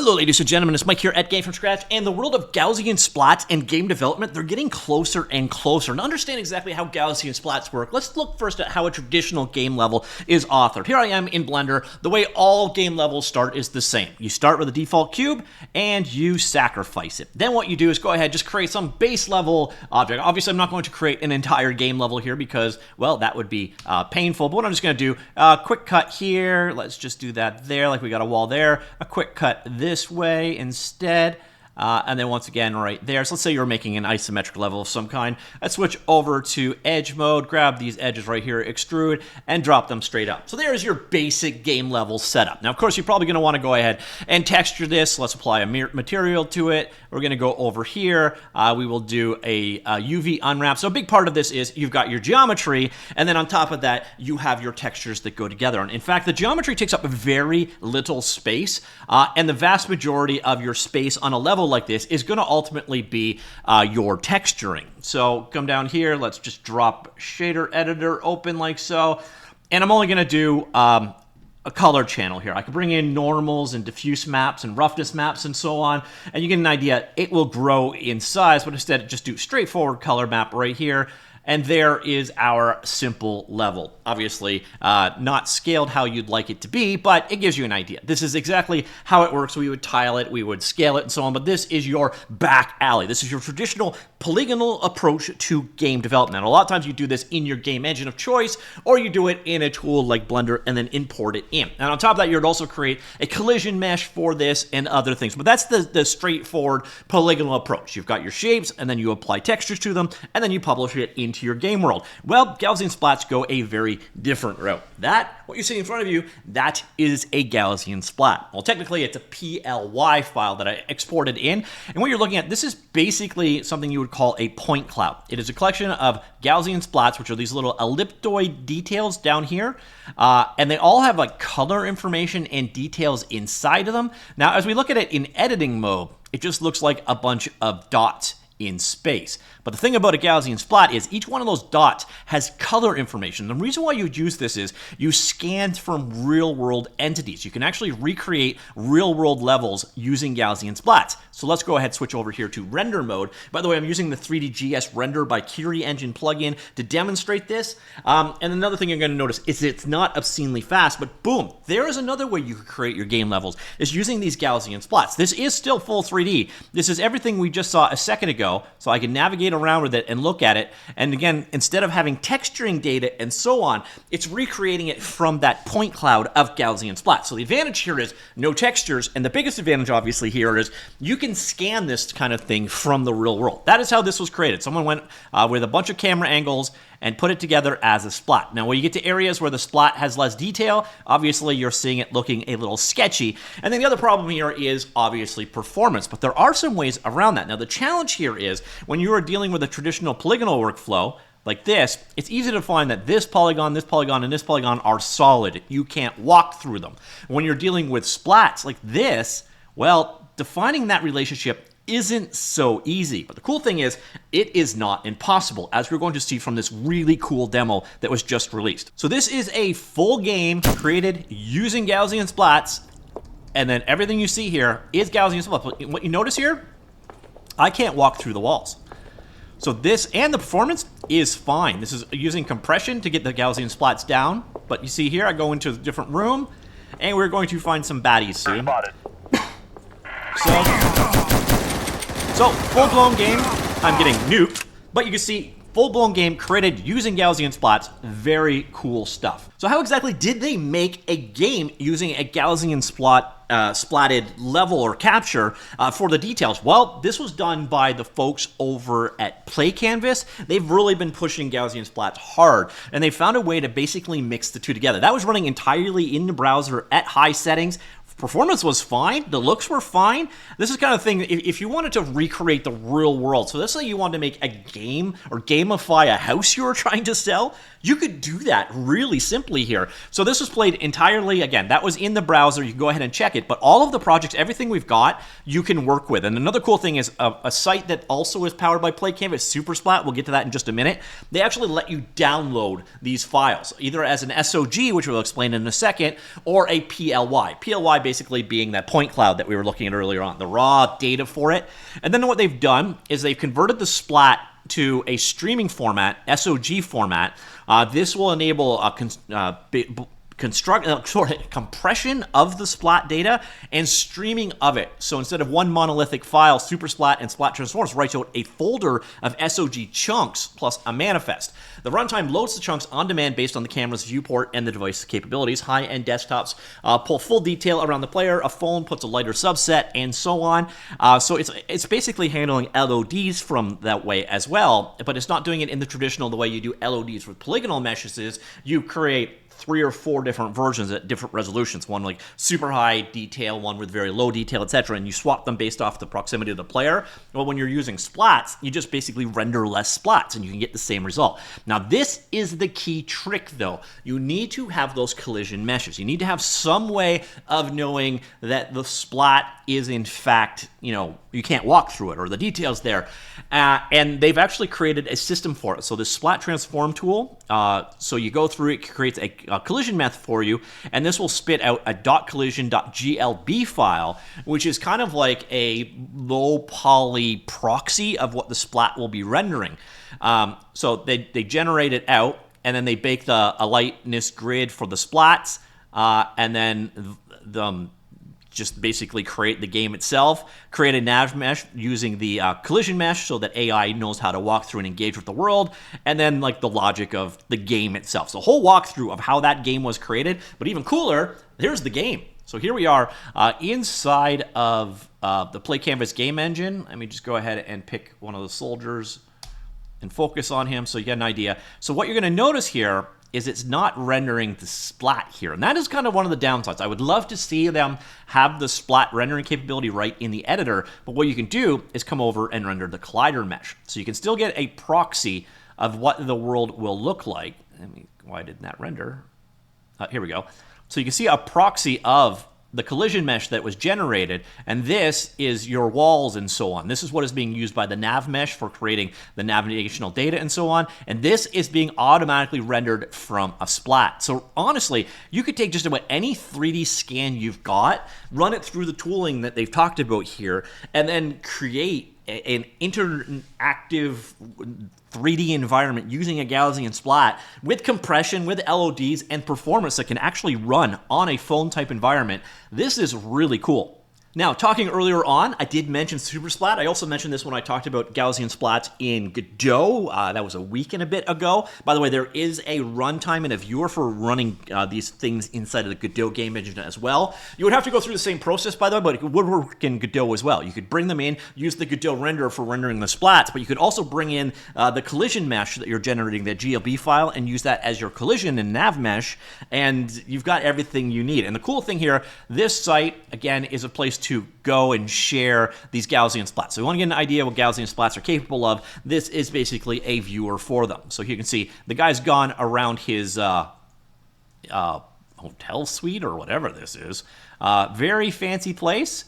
Hello ladies and gentlemen, it's Mike here at Gamefromscratch, and the world of Gaussian Splats and game development, they're getting closer and closer. To understand exactly how Gaussian Splats work, let's look first at how a traditional game level is authored. Here I am in Blender. The way all game levels start is the same. You start with a default cube, and you sacrifice it. Then what you do is go ahead, just create some base level object. Obviously, I'm not going to create an entire game level here because, well, that would be painful. But what I'm just going to do, quick cut here. Let's just do that there, like we got a wall there. A quick cut this way instead, and then once again right there. So let's say you're making an isometric level of some kind. Let's switch over to edge mode, grab these edges right here, extrude, and drop them straight up. So there's your basic game level setup. Now, of course, you're probably going to want to go ahead and texture this. Let's apply a material to it. We're going to go over here. We will do a UV unwrap. So a big part of this is you've got your geometry, and then on top of that, you have your textures that go together. And in fact, the geometry takes up very little space, and the vast majority of your space on a level like this is going to ultimately be your texturing. So come down here, let's just drop shader editor open like so, and I'm only going to do a color channel here. I could bring in normals and diffuse maps and roughness maps and so on, and you get an idea. It will grow in size, but instead just do straightforward color map right here. And there is our simple level. Obviously, not scaled how you'd like it to be, but it gives you an idea. This is exactly how it works. We would tile it, we would scale it, and so on, but this is your back alley. This is your traditional polygonal approach to game development. And a lot of times you do this in your game engine of choice, or you do it in a tool like Blender and then import it in. And on top of that, you'd also create a collision mesh for this and other things. But that's the straightforward polygonal approach. You've got your shapes, and then you apply textures to them, and then you publish it into your game world. Well, Gaussian Splats go a very different route. What you see in front of you, that is a Gaussian Splat. Well, technically, it's a PLY file that I exported in. And what you're looking at, this is basically something you would call a point cloud. It is a collection of Gaussian Splats, which are these little elliptoid details down here. And they all have like color information and details inside of them. Now, as we look at it in editing mode, it just looks like a bunch of dots in space. But the thing about a Gaussian Splat is each one of those dots has color information. The reason why you'd use this is you scanned from real-world entities. You can actually recreate real-world levels using Gaussian Splats. So let's go ahead and switch over here to render mode. By the way, I'm using the 3D Render by Kiri Engine plugin to demonstrate this. And another thing you're going to notice is it's not obscenely fast, but boom, there is another way you could create your game levels, is using these Gaussian Splats. This is still full 3D. This is everything we just saw a second ago, so I can navigate around with it and look at it. And again, instead of having texturing data and so on, it's recreating it from that point cloud of Gaussian Splat. So the advantage here is no textures, and the biggest advantage obviously here is you can scan this kind of thing from the real world. That is how this was created. Someone went with a bunch of camera angles and put it together as a splat. Now, when you get to areas where the splat has less detail, obviously you're seeing it looking a little sketchy. And then the other problem here is obviously performance, but there are some ways around that. Now, the challenge here is when you are dealing with a traditional polygonal workflow like this, it's easy to find that this polygon, and this polygon are solid. You can't walk through them. When you're dealing with splats like this, well, defining that relationship isn't so easy. But the cool thing is, it is not impossible, as we're going to see from this really cool demo that was just released. So this is a full game created using Gaussian Splats, and then everything you see here is Gaussian Splats. But what you notice here, I can't walk through the walls. So this, and the performance is fine. This is using compression to get the Gaussian Splats down. But you see here, I go into a different room, and we're going to find some baddies soon. So full-blown game, I'm getting nuked, but you can see full-blown game created using Gaussian Splats, very cool stuff. So how exactly did they make a game using a Gaussian splatted level or capture for the details? Well, this was done by the folks over at Play Canvas. They've really been pushing Gaussian Splats hard, and they found a way to basically mix the two together. That was running entirely in the browser at high settings. Performance was fine. The looks were fine. This is kind of thing, if you wanted to recreate the real world, so let's say you wanted to make a game or gamify a house you were trying to sell, You could do that really simply here. So this was played entirely, again, that was in the browser. You can go ahead and check it, but all of the projects, everything we've got, you can work with. And another cool thing is a site that also is powered by PlayCanvas, Splat. We'll get to that in just a minute. They actually let you download these files, either as an SOG, which we'll explain in a second, or a PLY. PLY basically being that point cloud that we were looking at earlier on, the raw data for it. And then what they've done is they've converted the Splat to a streaming format, SOG format. This will enable a compression of the Splat data and streaming of it. So instead of one monolithic file, Splat and Splat Transforms writes out a folder of SOG chunks plus a manifest. The runtime loads the chunks on demand based on the camera's viewport and the device's capabilities. High-end desktops pull full detail around the player. A phone puts a lighter subset, and so on. So it's basically handling LODs from that way as well, but it's not doing it in the traditional the way you do LODs with polygonal meshes. Is you create 3 or 4 different versions at different resolutions, one like super high detail, one with very low detail, etc., and you swap them based off the proximity of the player. Well, when you're using splats, you just basically render less splats and you can get the same result. Now, this is the key trick, though. You need to have those collision meshes. You need to have some way of knowing that the splat is, in fact, you can't walk through it or the details there. And they've actually created a system for it. So this Splat Transform tool, so you go through it creates a collision method for you, and this will spit out a .collision.glb file, which is kind of like a low poly proxy of what the Splat will be rendering. So they generate it out, and then they bake a lightness grid for the splats, and then just basically create the game itself, create a nav mesh using the collision mesh so that AI knows how to walk through and engage with the world, and then like the logic of the game itself. So a whole walkthrough of how that game was created, but even cooler, here's the game. So here we are inside of the PlayCanvas game engine. Let me just go ahead and pick one of the soldiers and focus on him so you get an idea. So what you're going to notice here is it's not rendering the splat here. And that is kind of one of the downsides. I would love to see them have the splat rendering capability right in the editor, but what you can do is come over and render the collider mesh. So you can still get a proxy of what the world will look like. Why didn't that render? Here we go. So you can see a proxy of the collision mesh that was generated, and this is your walls and so on. This is what is being used by the nav mesh for creating the navigational data and so on, and this is being automatically rendered from a splat. So honestly, you could take just about any 3D scan you've got, run it through the tooling that they've talked about here, and then create an interactive 3D environment using a Gaussian splat with compression, with LODs, and performance that can actually run on a phone-type environment. This is really cool. Now, talking earlier on, I did mention Splat. I also mentioned this when I talked about Gaussian Splats in Godot. That was a week and a bit ago. By the way, there is a runtime and a viewer for running these things inside of the Godot game engine as well. You would have to go through the same process, by the way, but it would work in Godot as well. You could bring them in, use the Godot renderer for rendering the splats, but you could also bring in the collision mesh that you're generating, the GLB file, and use that as your collision and nav mesh, and you've got everything you need. And the cool thing here, this site, again, is a place to go and share these Gaussian splats. So you want to get an idea what Gaussian splats are capable of. This is basically a viewer for them. So you can see the guy's gone around his hotel suite or whatever this is. Very fancy place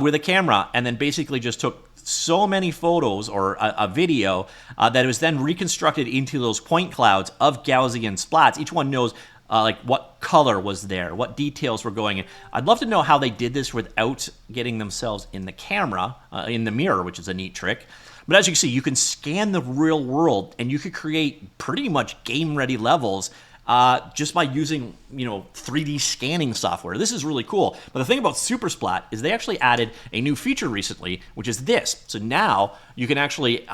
with a camera, and then basically just took so many photos or a video that was then reconstructed into those point clouds of Gaussian splats. Each one knows like what color was there, what details were going in. I'd love to know how they did this without getting themselves in the camera, in the mirror, which is a neat trick. But as you can see, you can scan the real world, and you could create pretty much game-ready levels just by using, 3D scanning software. This is really cool. But the thing about Splat is they actually added a new feature recently, which is this. So now you can actually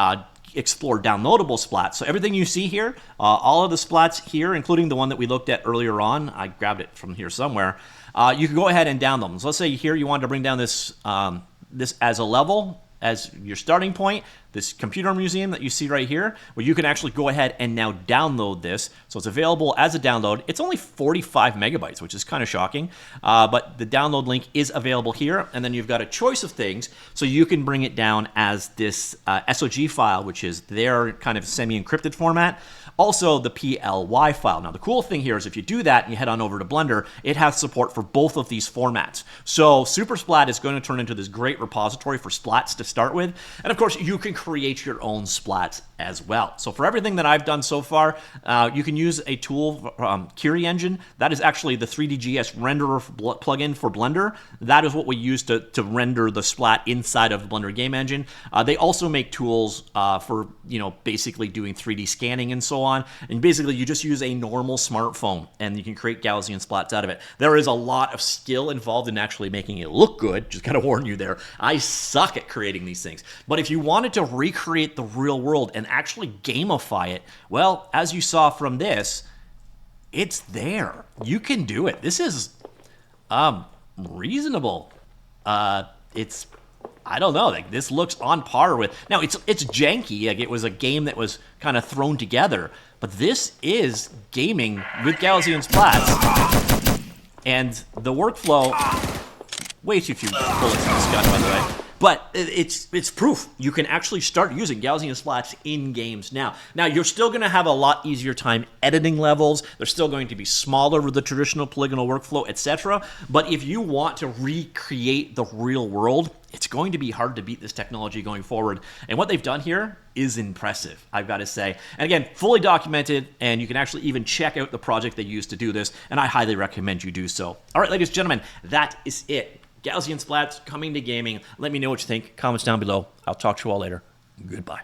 explore downloadable splats. So everything you see here, all of the splats here, including the one that we looked at earlier on, I grabbed it from here somewhere, you can go ahead and download them. So let's say here you wanted to bring down this, this as a level, as your starting point. this computer museum that you see right here, where you can actually go ahead and now download this. So it's available as a download. It's only 45 megabytes, which is kind of shocking, but the download link is available here, and then you've got a choice of things, so you can bring it down as this SOG file, which is their kind of semi-encrypted format. Also, the PLY file. Now, the cool thing here is if you do that and you head on over to Blender, it has support for both of these formats. So Super Splat is going to turn into this great repository for splats to start with. And of course, you can create your own splats as well. So for everything that I've done so far, you can use a tool, Curie Engine. That is actually the 3DGS renderer plugin for Blender. That is what we use to render the splat inside of the Blender game engine. They also make tools for, basically doing 3D scanning and so on. And basically, you just use a normal smartphone, and you can create Gaussian splats out of it. There is a lot of skill involved in actually making it look good. Just gotta warn you there. I suck at creating these things. But if you wanted to recreate the real world and actually gamify it, well, as you saw from this, it's there. You can do it. This is reasonable. It's, I don't know, like this looks on par with, now it's janky, like it was a game that was kind of thrown together, but this is gaming with Gaussian splats. And the workflow, way too few bullets in this gun, by the way. But it's proof. You can actually start using Gaussian splats in games now. Now, you're still going to have a lot easier time editing levels. They're still going to be smaller with the traditional polygonal workflow, etc. But if you want to recreate the real world, it's going to be hard to beat this technology going forward. And what they've done here is impressive, I've got to say. And again, fully documented, and you can actually even check out the project they used to do this, and I highly recommend you do so. All right, ladies and gentlemen, that is it. Gaussian splats coming to gaming. Let me know what you think. Comments down below. I'll talk to you all later. Goodbye.